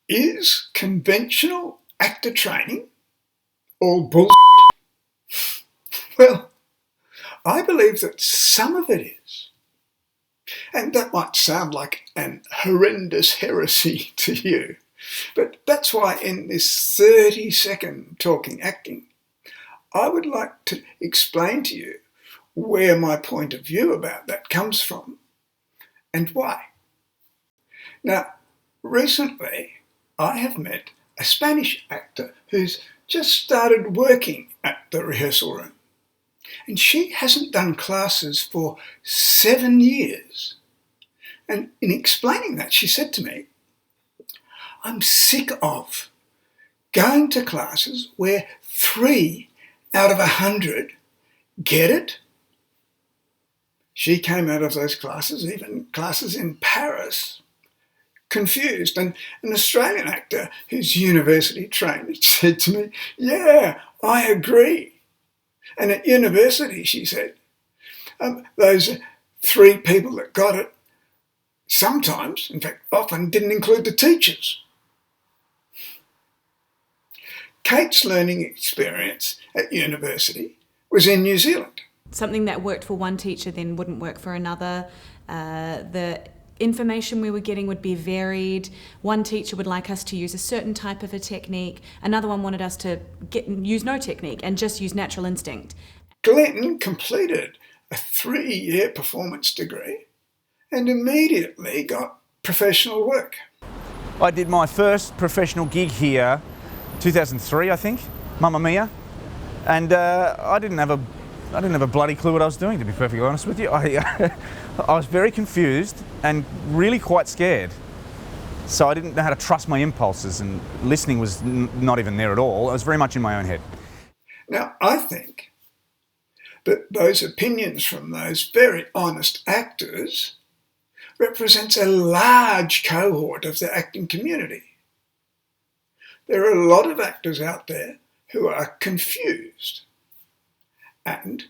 Is conventional actor training all bullsh? Well, I believe that some of it is. And that might sound like an horrendous heresy to you. But that's why in this 30-second talking acting, I would like to explain to you where my point of view about that comes from and why. Now, recently I have met a Spanish actor who's just started working at the rehearsal room. And she hasn't done classes for 7 years. And in explaining that, she said to me, I'm sick of going to classes where 3 out of 100 get it. She came out of those classes, even classes in Paris, confused. And an Australian actor who's university trained said to me, yeah, I agree. And at university, she said, those 3 people that got it sometimes, in fact often, didn't include the teachers. Kate's learning experience at university was in New Zealand. Something that worked for one teacher then wouldn't work for another. The information we were getting would be varied. One teacher would like us to use a certain type of a technique. Another one wanted us to use no technique and just use natural instinct. Glenn completed a 3-year performance degree and immediately got professional work. I did my first professional gig here 2003, I think, Mamma Mia, and I didn't have a bloody clue what I was doing, to be perfectly honest with you. I was very confused and really quite scared. So I didn't know how to trust my impulses, and listening was not even there at all. I was very much in my own head. Now, I think that those opinions from those very honest actors represents a large cohort of the acting community. There are a lot of actors out there who are confused. And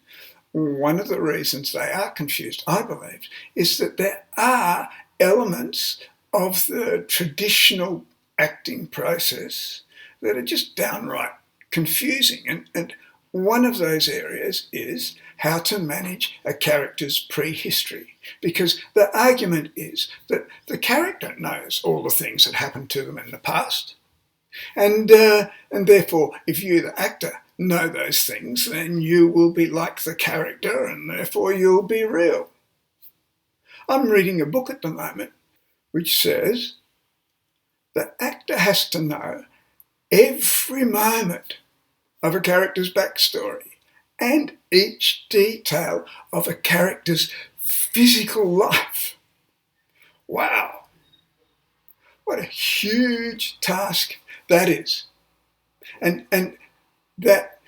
one of the reasons they are confused, I believe, is that there are elements of the traditional acting process that are just downright confusing. And one of those areas is how to manage a character's prehistory. Because the argument is that the character knows all the things that happened to them in the past. And therefore, if you, the actor, know those things, then you will be like the character and therefore you'll be real. I'm reading a book at the moment which says the actor has to know every moment of a character's backstory and each detail of a character's physical life. Wow, what a huge task that is. And that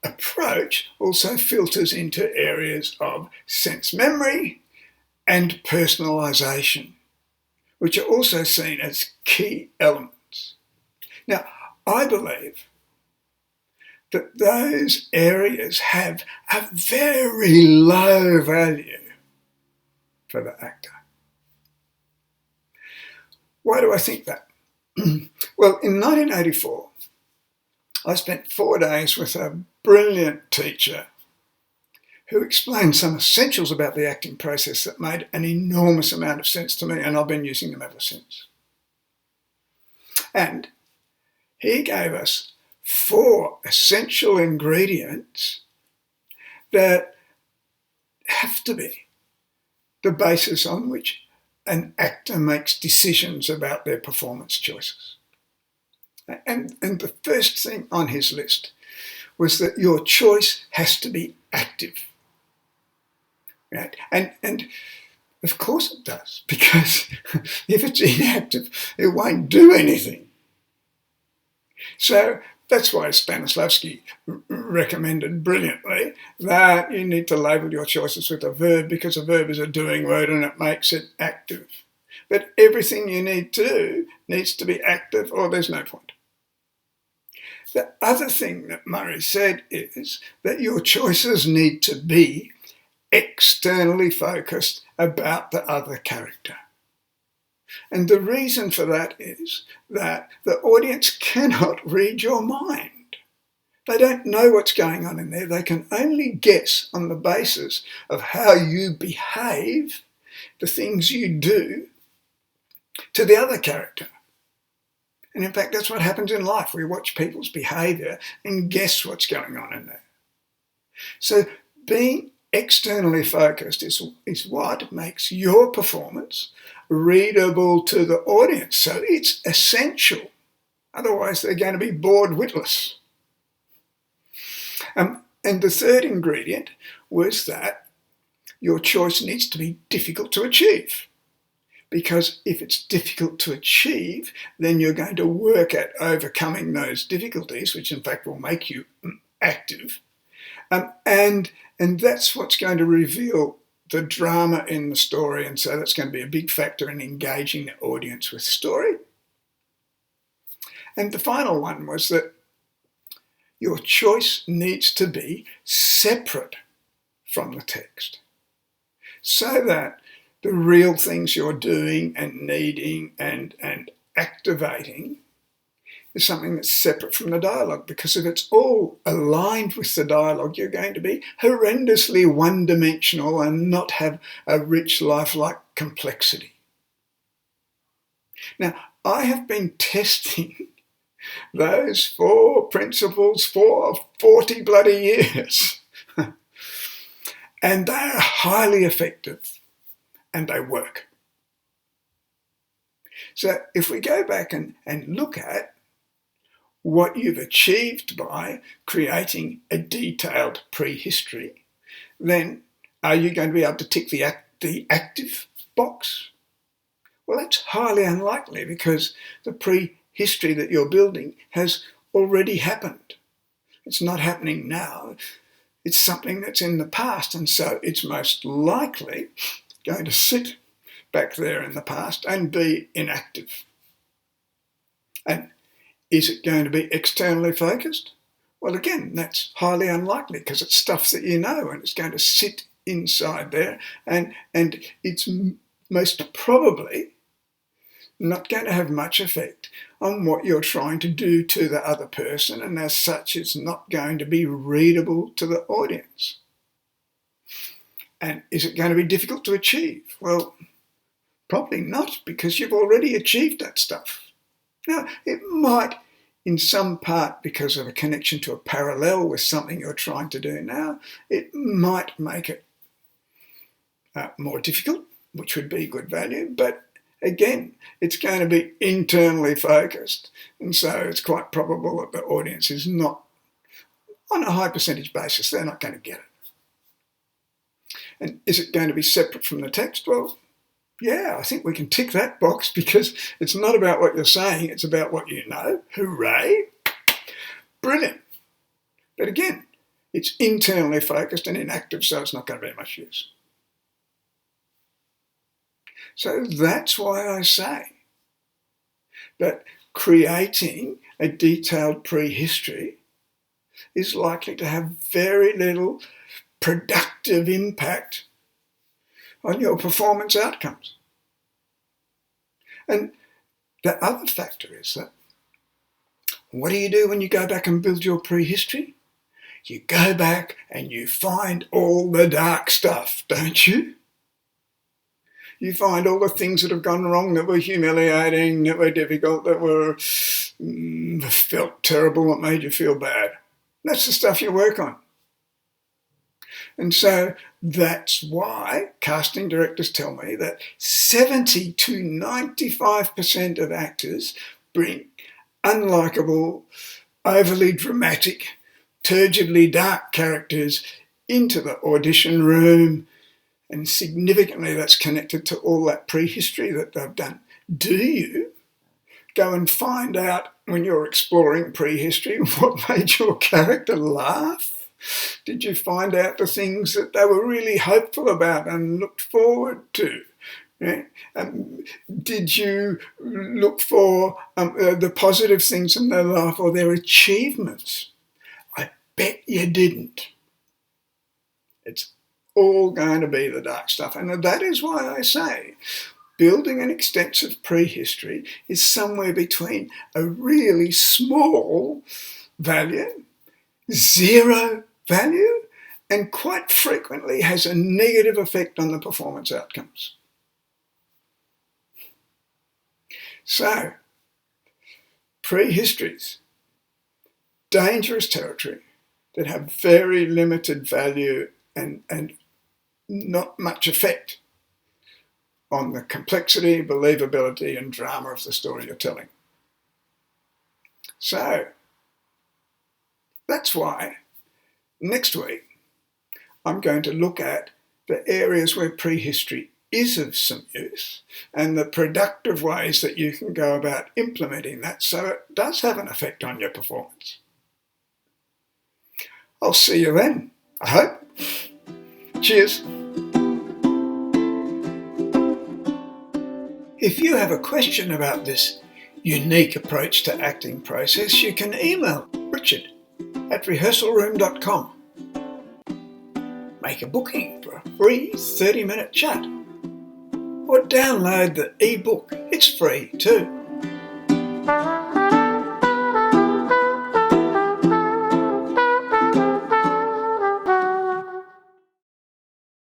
approach also filters into areas of sense memory and personalisation, which are also seen as key elements. Now, I believe that those areas have a very low value for the actor. Why do I think that? Well, in 1984, I spent 4 days with a brilliant teacher who explained some essentials about the acting process that made an enormous amount of sense to me, and I've been using them ever since. And he gave us 4 essential ingredients that have to be the basis on which an actor makes decisions about their performance choices. And the first thing on his list was that your choice has to be active. Right? And of course it does, because if it's inactive, it won't do anything. So that's why Stanislavski recommended brilliantly that you need to label your choices with a verb, because a verb is a doing word and it makes it active. But everything you need to do needs to be active or there's no point. The other thing that Murray said is that your choices need to be externally focused about the other character. And the reason for that is that the audience cannot read your mind. They don't know what's going on in there. They can only guess on the basis of how you behave, the things you do, to the other character. And in fact, that's what happens in life. We watch people's behaviour and guess what's going on in there. So being externally focused is what makes your performance readable to the audience. So it's essential. Otherwise, they're going to be bored witless. And the third ingredient was that your choice needs to be difficult to achieve. Because if it's difficult to achieve, then you're going to work at overcoming those difficulties, which in fact will make you active. And that's what's going to reveal the drama in the story. And so that's going to be a big factor in engaging the audience with story. And the final one was that your choice needs to be separate from the text, so that the real things you're doing and needing and activating is something that's separate from the dialogue. Because if it's all aligned with the dialogue, you're going to be horrendously one-dimensional and not have a rich, lifelike complexity. Now, I have been testing those 4 principles for 40 bloody years. And they are highly effective and they work. So if we go back and look at what you've achieved by creating a detailed prehistory, then are you going to be able to tick the active box? Well, that's highly unlikely, because the prehistory that you're building has already happened. It's not happening now. It's something that's in the past, and so it's most likely going to sit back there in the past and be inactive. And is it going to be externally focused? Well, again, that's highly unlikely, because it's stuff that you know, and it's going to sit inside there, and it's most probably not going to have much effect on what you're trying to do to the other person, and as such it's not going to be readable to the audience. And is it going to be difficult to achieve? Well, probably not, because you've already achieved that stuff. Now, it might, in some part, because of a connection to a parallel with something you're trying to do now, it might make it more difficult, which would be good value, but again, it's going to be internally focused, and so it's quite probable that the audience is not, on a high percentage basis, they're not going to get it. And is it going to be separate from the text? Well, yeah, I think we can tick that box, because it's not about what you're saying, it's about what you know. Hooray! Brilliant. But again, it's internally focused and inactive, so it's not going to be much use. So that's why I say that creating a detailed prehistory is likely to have very little productive impact on your performance outcomes. And the other factor is that, what do you do when you go back and build your prehistory? You go back and you find all the dark stuff, don't you? You find all the things that have gone wrong, that were humiliating, that were difficult, that were felt terrible, that made you feel bad. That's the stuff you work on. And so that's why casting directors tell me that 70 to 95% of actors bring unlikable, overly dramatic, turgidly dark characters into the audition room, and significantly that's connected to all that prehistory that they've done. Do you go and find out, when you're exploring prehistory, what made your character laugh? Did you find out the things that they were really hopeful about and looked forward to? Yeah? Did you look for the positive things in their life or their achievements? I bet you didn't. It's all going to be the dark stuff. And that is why I say building an extensive prehistory is somewhere between a really small value, zero value, and quite frequently has a negative effect on the performance outcomes. So, prehistories, dangerous territory that have very limited value and not much effect on the complexity, believability, and drama of the story you're telling. So, that's why next week I'm going to look at the areas where prehistory is of some use and the productive ways that you can go about implementing that so it does have an effect on your performance. I'll see you then, I hope. Cheers. If you have a question about this unique approach to acting process, you can email richard@rehearsalroom.com. Make a booking for a free 30-minute chat. Or download the ebook. It's free too.